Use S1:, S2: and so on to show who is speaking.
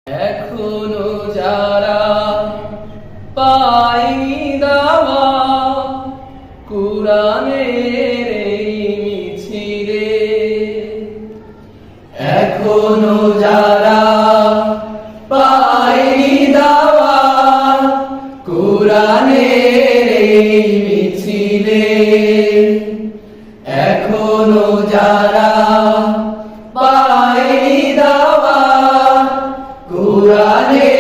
S1: এখনো যারা পায়নি দাওয়া কুরআনের এই মিছিলে, এখনো যারা পায়নি দাওয়া কুরআনের এই মিছিলে, এখনো যারা পায়নি দাওয়া কুরআনের